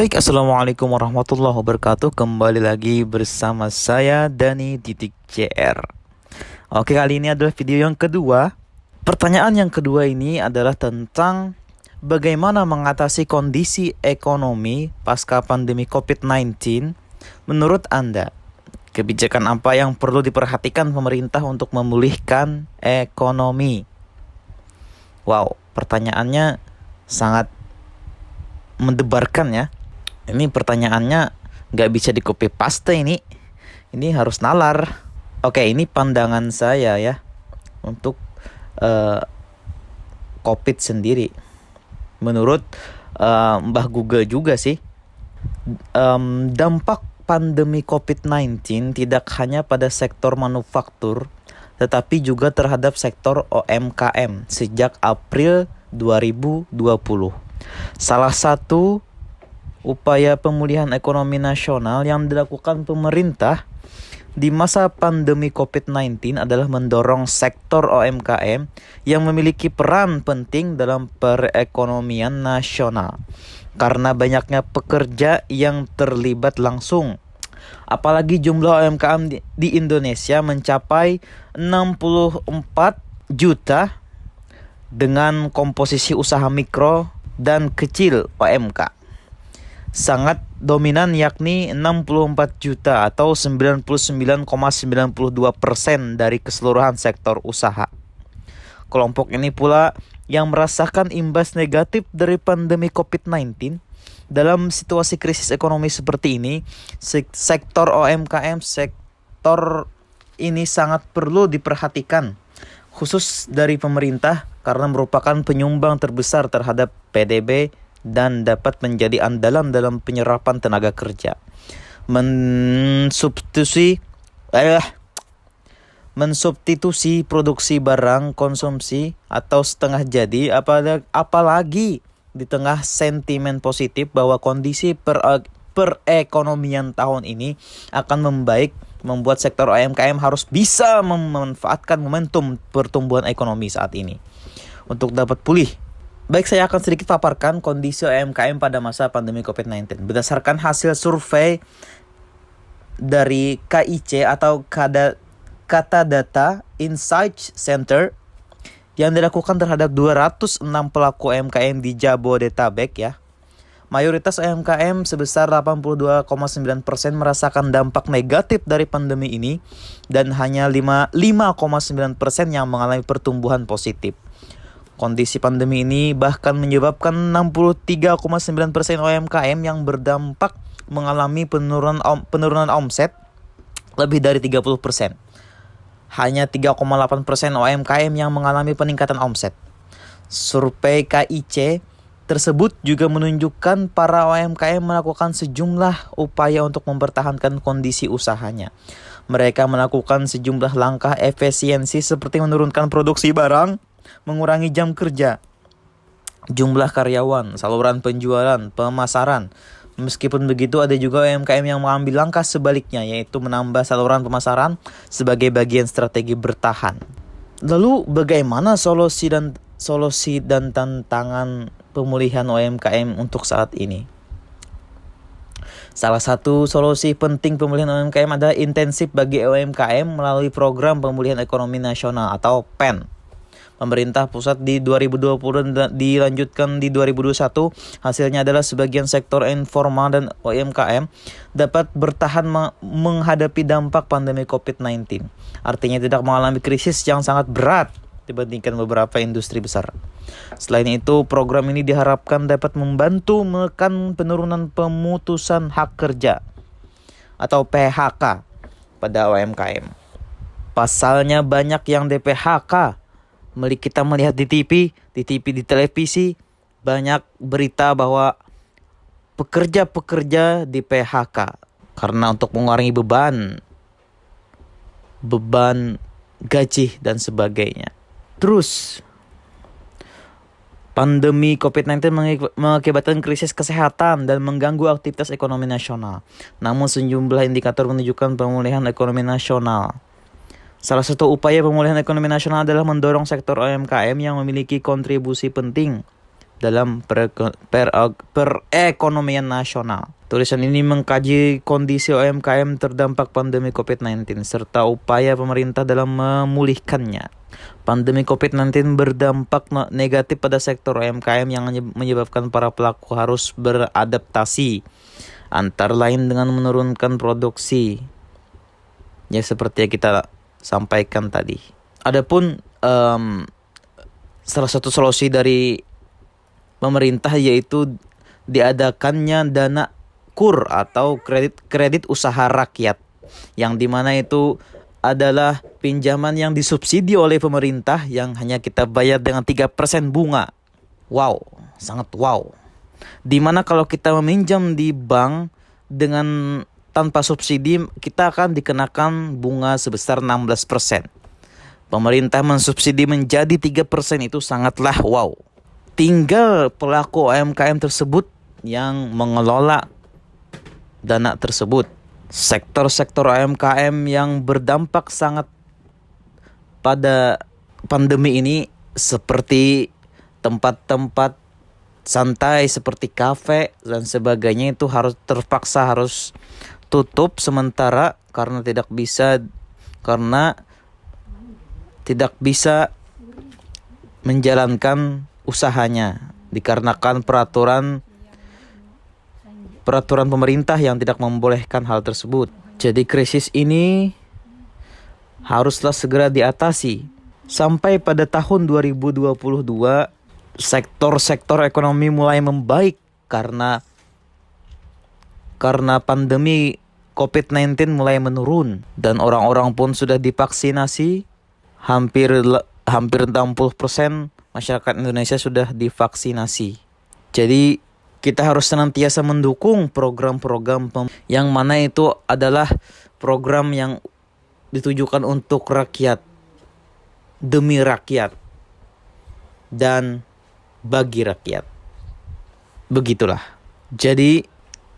Baik, Assalamualaikum warahmatullahi wabarakatuh. Kembali lagi bersama saya Dani Titik JR. Oke, kali ini adalah video yang kedua. Pertanyaan yang kedua ini adalah tentang bagaimana mengatasi kondisi ekonomi pasca pandemi COVID-19 menurut Anda. Kebijakan apa yang perlu diperhatikan pemerintah untuk memulihkan ekonomi? Wow, pertanyaannya sangat mendebarkan ya. Ini pertanyaannya nggak bisa di copy paste ini. Ini harus nalar. Oke, ini pandangan saya ya untuk COVID sendiri. Menurut Mbah Google juga sih, dampak pandemi COVID-19 tidak hanya pada sektor manufaktur, tetapi juga terhadap sektor UMKM sejak April 2020. Salah satu upaya pemulihan ekonomi nasional yang dilakukan pemerintah di masa pandemi COVID-19 adalah mendorong sektor UMKM yang memiliki peran penting dalam perekonomian nasional karena banyaknya pekerja yang terlibat langsung. Apalagi jumlah UMKM di Indonesia mencapai 64 juta dengan komposisi usaha mikro dan kecil UMK sangat dominan, yakni 64 juta atau 99,92% dari keseluruhan sektor usaha. Kelompok ini pula yang merasakan imbas negatif dari pandemi COVID-19. Dalam situasi krisis ekonomi seperti ini, sektor UMKM, sektor ini sangat perlu diperhatikan, khusus dari pemerintah karena merupakan penyumbang terbesar terhadap PDB dan dapat menjadi andalan dalam penyerapan tenaga kerja. Mensubstitusi produksi barang konsumsi atau setengah jadi, apalagi di tengah sentimen positif bahwa kondisi perekonomian tahun ini akan membaik, membuat sektor UMKM harus bisa memanfaatkan momentum pertumbuhan ekonomi saat ini untuk dapat pulih. Baik, saya akan sedikit paparkan kondisi UMKM pada masa pandemi COVID-19. Berdasarkan hasil survei dari KIC atau Kata Data Insights Center yang dilakukan terhadap 206 pelaku UMKM di Jabodetabek ya. Mayoritas UMKM sebesar 82,9% merasakan dampak negatif dari pandemi ini dan hanya 5,9% yang mengalami pertumbuhan positif. Kondisi pandemi ini bahkan menyebabkan 63,9% UMKM yang berdampak mengalami penurunan omset lebih dari 30%. Hanya 3,8% UMKM yang mengalami peningkatan omset. Survei KIC tersebut juga menunjukkan para UMKM melakukan sejumlah upaya untuk mempertahankan kondisi usahanya. Mereka melakukan sejumlah langkah efisiensi seperti menurunkan produksi barang, mengurangi jam kerja, jumlah karyawan, saluran penjualan, pemasaran. Meskipun begitu, ada juga UMKM yang mengambil langkah sebaliknya, yaitu menambah saluran pemasaran sebagai bagian strategi bertahan. Lalu bagaimana solusi dan tantangan pemulihan UMKM untuk saat ini? Salah satu solusi penting pemulihan UMKM adalah intensif bagi UMKM melalui program pemulihan ekonomi nasional atau PEN. Pemerintah pusat di 2020 dan dilanjutkan di 2021. Hasilnya adalah sebagian sektor informal dan UMKM dapat bertahan menghadapi dampak pandemi COVID-19. Artinya tidak mengalami krisis yang sangat berat dibandingkan beberapa industri besar. Selain itu, program ini diharapkan dapat membantu menekan penurunan pemutusan hak kerja atau PHK pada UMKM. Pasalnya banyak yang di-PHK. Kita melihat di TV, di televisi, banyak berita bahwa pekerja-pekerja di PHK karena untuk mengurangi beban gaji dan sebagainya. Terus, pandemi COVID-19 mengakibatkan krisis kesehatan dan mengganggu aktivitas ekonomi nasional. Namun sejumlah indikator menunjukkan pemulihan ekonomi nasional. Salah satu upaya pemulihan ekonomi nasional adalah mendorong sektor UMKM yang memiliki kontribusi penting dalam perekonomian nasional. Tulisan ini mengkaji kondisi UMKM terdampak pandemi COVID-19 serta upaya pemerintah dalam memulihkannya. Pandemi COVID-19 berdampak negatif pada sektor UMKM yang menyebabkan para pelaku harus beradaptasi, antara lain dengan menurunkan produksi. Ya, seperti yang kita sampaikan tadi. Adapun salah satu solusi dari pemerintah yaitu diadakannya dana KUR atau kredit usaha rakyat, yang dimana itu adalah pinjaman yang disubsidi oleh pemerintah yang hanya kita bayar dengan 3% bunga. Wow, sangat wow. Dimana kalau kita meminjam di bank dengan tanpa subsidi, kita akan dikenakan bunga sebesar 16%. Pemerintah mensubsidi menjadi 3%, itu sangatlah wow. Tinggal pelaku UMKM tersebut yang mengelola dana tersebut. Sektor-sektor UMKM yang berdampak sangat pada pandemi ini seperti tempat-tempat santai seperti kafe dan sebagainya itu terpaksa harus tutup sementara karena tidak bisa menjalankan usahanya dikarenakan peraturan pemerintah yang tidak membolehkan hal tersebut. Jadi krisis ini haruslah segera diatasi. Sampai pada tahun 2022, sektor-sektor ekonomi mulai membaik karena pandemi COVID-19 mulai menurun dan orang-orang pun sudah divaksinasi. Hampir 60% masyarakat Indonesia sudah divaksinasi. Jadi kita harus senantiasa mendukung program-program yang mana itu adalah program yang ditujukan untuk rakyat, demi rakyat, dan bagi rakyat. Begitulah. Jadi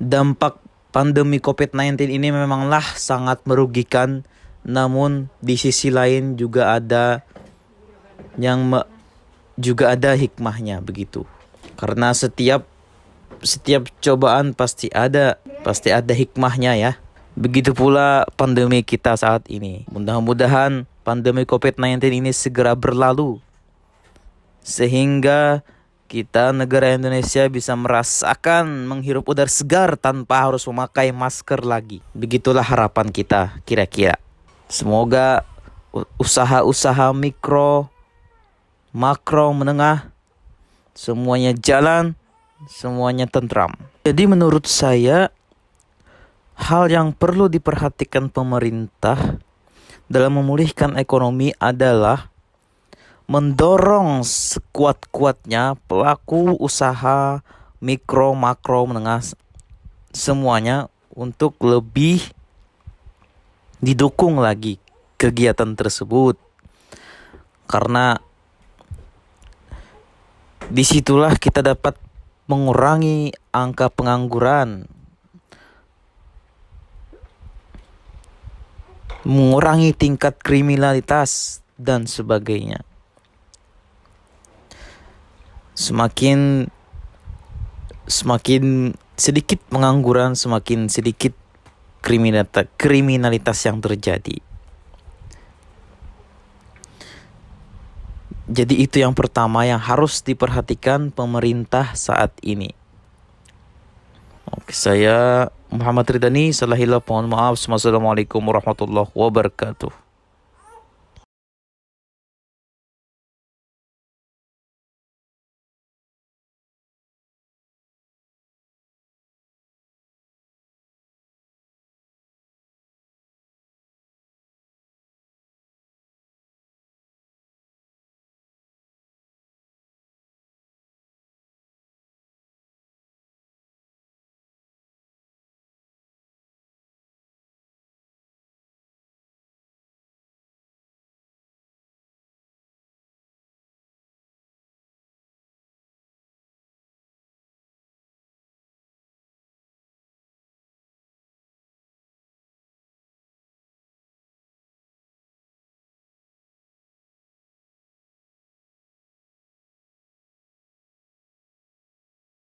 dampak pandemi COVID-19 ini memanglah sangat merugikan, namun di sisi lain juga ada hikmahnya begitu. Karena setiap cobaan pasti ada hikmahnya ya. Begitu pula pandemi kita saat ini. Mudah-mudahan pandemi COVID-19 ini segera berlalu sehingga kita negara Indonesia bisa merasakan menghirup udara segar tanpa harus memakai masker lagi. Begitulah harapan kita kira-kira. Semoga usaha-usaha mikro, makro, menengah semuanya jalan, semuanya tentram. Jadi menurut saya hal yang perlu diperhatikan pemerintah dalam memulihkan ekonomi adalah mendorong sekuat-kuatnya pelaku usaha mikro, makro, menengah semuanya untuk lebih didukung lagi kegiatan tersebut. Karena disitulah kita dapat mengurangi angka pengangguran, mengurangi tingkat kriminalitas dan sebagainya. Semakin sedikit pengangguran, semakin sedikit kriminalitas yang terjadi. Jadi itu yang pertama yang harus diperhatikan pemerintah saat ini. Oke, saya Muhammad Ridani, Salahillah, mohon maaf. Wassalamualaikum warahmatullahi wabarakatuh.